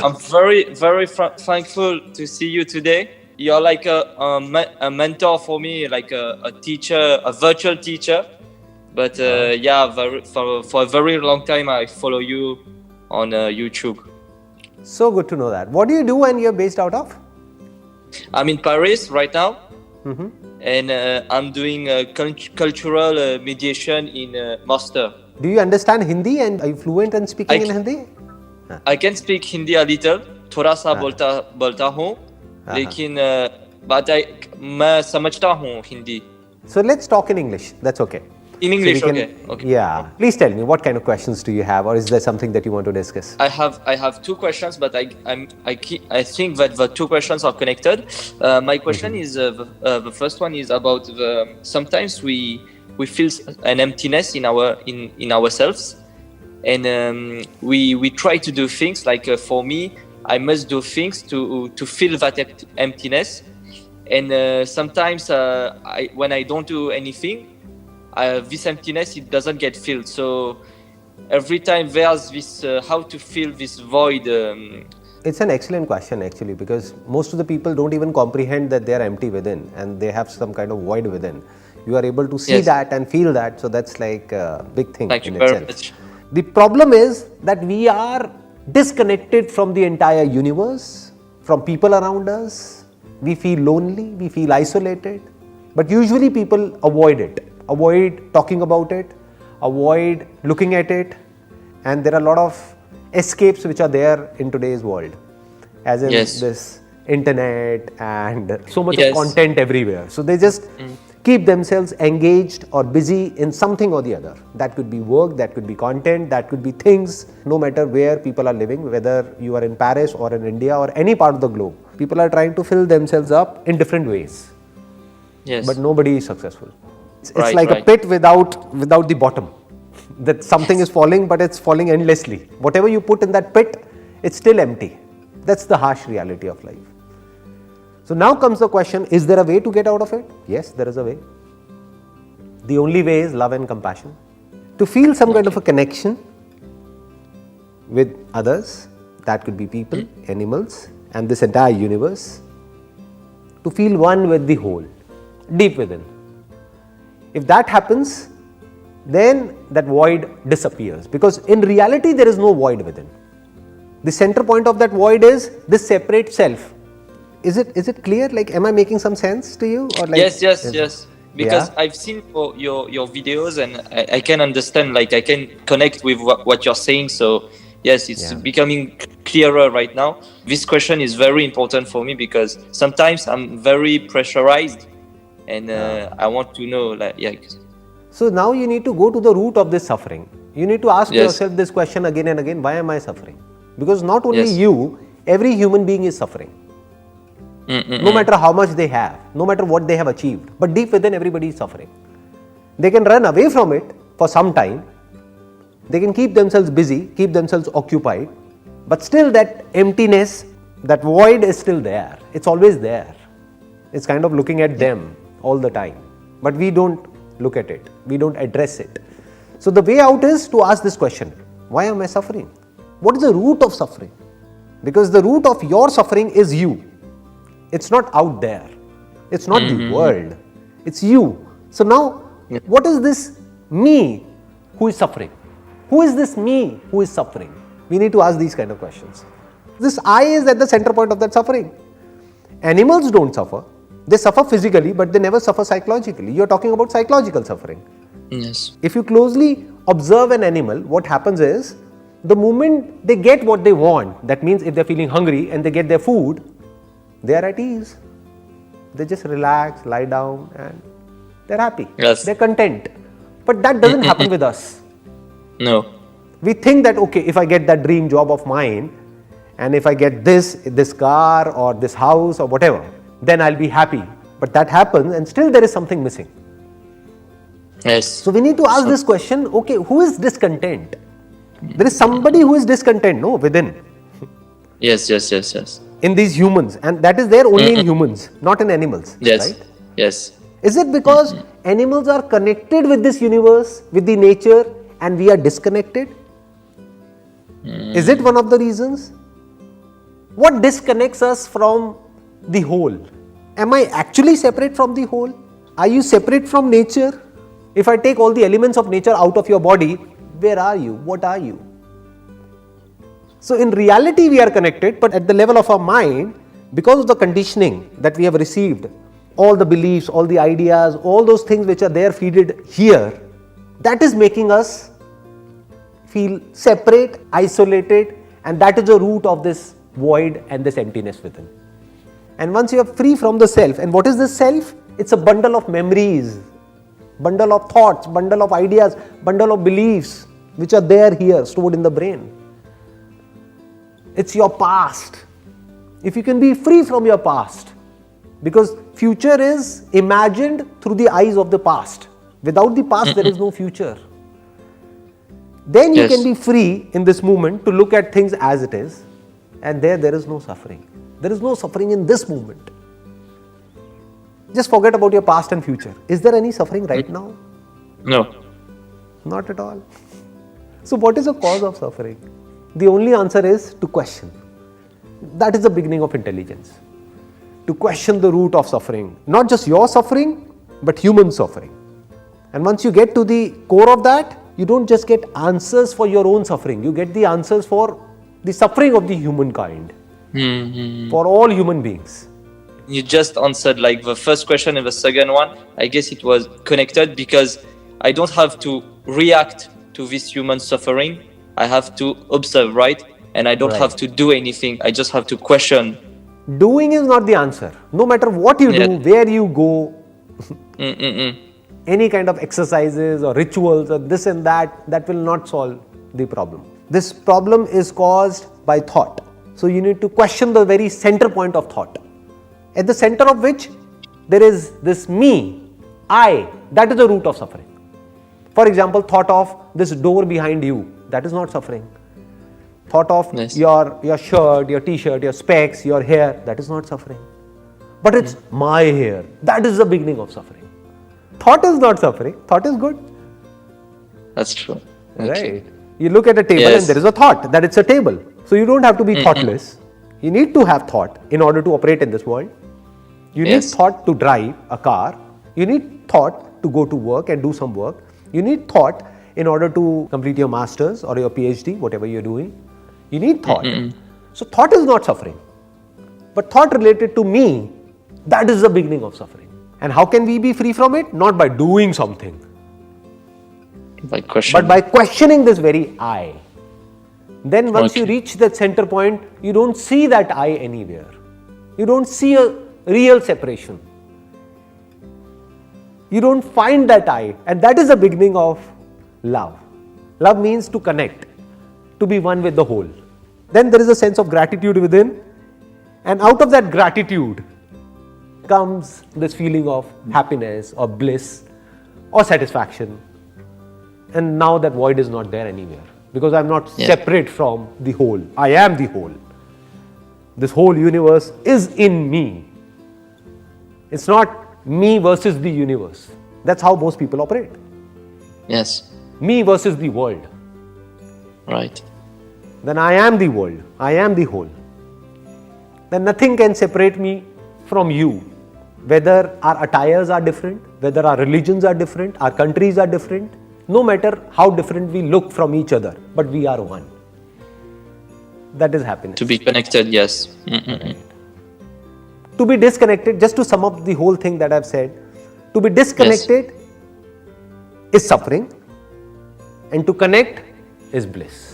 I'm very thankful to see you today. You're like a mentor for me, like a teacher, a virtual teacher. But for a very long time, I follow you on YouTube. So good to know that. What do you do when you're based out of? I'm in Paris right now, and I'm doing cultural mediation in master. Do you understand Hindi and are you fluent in speaking in Hindi? I can speak Hindi a little, थोड़ा सा बोलता हूँ, लेकिन मैं समझता हूँ Hindi. So let's talk in English. That's okay. In English, so okay. Yeah. Please tell me, what kind of questions do you have, or is there something that you want to discuss? I have two questions, but I think that the two questions are connected. My question is the first one is about sometimes we feel an emptiness in ourselves, and we try to do things like for me, I must do things to fill that emptiness, and sometimes when I don't do anything, this emptiness, it doesn't get filled. So every time there's this how to fill this void. It's an excellent question actually, because most of the people don't even comprehend that they are empty within and they have some kind of void within. You are able to see that and feel that, so that's like a big thing. Thank you very much. The problem is that we are disconnected from the entire universe, from people around us. We feel lonely, we feel isolated, but usually people avoid it. Avoid talking about it, avoid looking at it, and there are a lot of escapes which are there in today's world, as in this internet and so much of content everywhere. So they just keep themselves engaged or busy in something or the other. That could be work, that could be content, that could be things, no matter where people are living, whether you are in Paris or in India or any part of the globe. People are trying to fill themselves up in different ways. Yes. But nobody is successful. It's like a pit without the bottom. That something is falling, but it's falling endlessly. Whatever you put in that pit, it's still empty. That's the harsh reality of life. So now comes the question, is there a way to get out of it? Yes, there is a way. The only way is love and compassion. To feel some kind of a connection with others, that could be people, animals, and this entire universe. To feel one with the whole, deep within. If that happens, then that void disappears, because in reality there is no void within. The center point of that void is this separate self. Is it clear? Like, am I making some sense to you? Or like, yes. Because I've seen your videos and I can understand, like I can connect with what you're saying. So yes, it's becoming clearer right now. This question is very important for me because sometimes I'm very pressurized. And I want to know, So now you need to go to the root of this suffering. You need to ask yourself this question again and again, why am I suffering? Because not only you, every human being is suffering. No matter how much they have, no matter what they have achieved, but deep within everybody is suffering. They can run away from it for some time. They can keep themselves busy, keep themselves occupied, but still that emptiness, that void is still there. It's always there. It's kind of looking at them all the time, but we don't look at it, we don't address it. So the way out is to ask this question, why am I suffering? What is the root of suffering? Because the root of your suffering is you. It's not out there, it's not the world, it's you. So now, what is this me who is suffering? Who is this me who is suffering? We need to ask these kind of questions. This I is at the center point of that suffering. Animals don't suffer. They suffer physically, but they never suffer psychologically. You are talking about psychological suffering. Yes. If you closely observe an animal, what happens is, the moment they get what they want, that means if they're feeling hungry and they get their food, they are at ease. They just relax, lie down, and they're happy. Yes. They're content. But that doesn't happen with us. No. We think that, okay, if I get that dream job of mine, and if I get this car or this house or whatever, then I'll be happy. But that happens and still there is something missing. Yes. So we need to ask this question, okay, who is discontent? There is somebody who is discontent, no, within. Yes. In these humans, and that is there only in humans, not in animals. Yes. Right? Yes. Is it because animals are connected with this universe, with the nature, and we are disconnected? Is it one of the reasons? What disconnects us from the whole? Am I actually separate from the whole? Are you separate from nature? If I take all the elements of nature out of your body, where are you? What are you? So in reality we are connected, but at the level of our mind, because of the conditioning that we have received, all the beliefs, all the ideas, all those things which are there feeded here, that is making us feel separate, isolated, and that is the root of this void and this emptiness within. And once you are free from the self, and what is the self? It's a bundle of memories, bundle of thoughts, bundle of ideas, bundle of beliefs which are there here stored in the brain. It's your past. If you can be free from your past, because future is imagined through the eyes of the past. Without the past, there is no future. Then you can be free in this moment to look at things as it is, and there is no suffering. There is no suffering in this moment. Just forget about your past and future. Is there any suffering right now? No. Not at all. So what is the cause of suffering? The only answer is to question. That is the beginning of intelligence. To question the root of suffering. Not just your suffering, but human suffering. And once you get to the core of that, you don't just get answers for your own suffering. You get the answers for the suffering of the humankind. For all human beings. You just answered like the first question and the second one. I guess it was connected because I don't have to react to this human suffering. I have to observe, right? And I don't have to do anything. I just have to question. Doing is not the answer. No matter what you do, where you go, any kind of exercises or rituals or this and that will not solve the problem. This problem is caused by thought. So you need to question the very center point of thought. At the center of which there is this me, I, that is the root of suffering. For example, thought of this door behind you, that is not suffering. Thought of your shirt, your t-shirt, your specs, your hair, that is not suffering. But it's my hair, that is the beginning of suffering. Thought is not suffering, thought is good. That's true. Right. You look at a table and there is a thought that it's a table. So you don't have to be thoughtless. You need to have thought in order to operate in this world. You need thought to drive a car. You need thought to go to work and do some work. You need thought in order to complete your master's or your PhD, whatever you're doing. You need thought. So thought is not suffering. But thought related to me, that is the beginning of suffering. And how can we be free from it? Not by doing something. By questioning. But by questioning this very I. Then once you reach that center point, you don't see that I anywhere. You don't see a real separation. You don't find that I. And that is the beginning of love. Love means to connect, to be one with the whole. Then there is a sense of gratitude within. And out of that gratitude comes this feeling of happiness or bliss or satisfaction. And now that void is not there anywhere. Because I am not separate from the whole. I am the whole. This whole universe is in me. It's not me versus the universe. That's how most people operate. Yes. Me versus the world. Right. Then I am the world. I am the whole. Then nothing can separate me from you. Whether our attires are different, whether our religions are different, our countries are different, no matter how different we look from each other, but we are one. That is happiness. To be connected, yes. Right. To be disconnected, just to sum up the whole thing that I've said, to be disconnected is suffering, and to connect is bliss.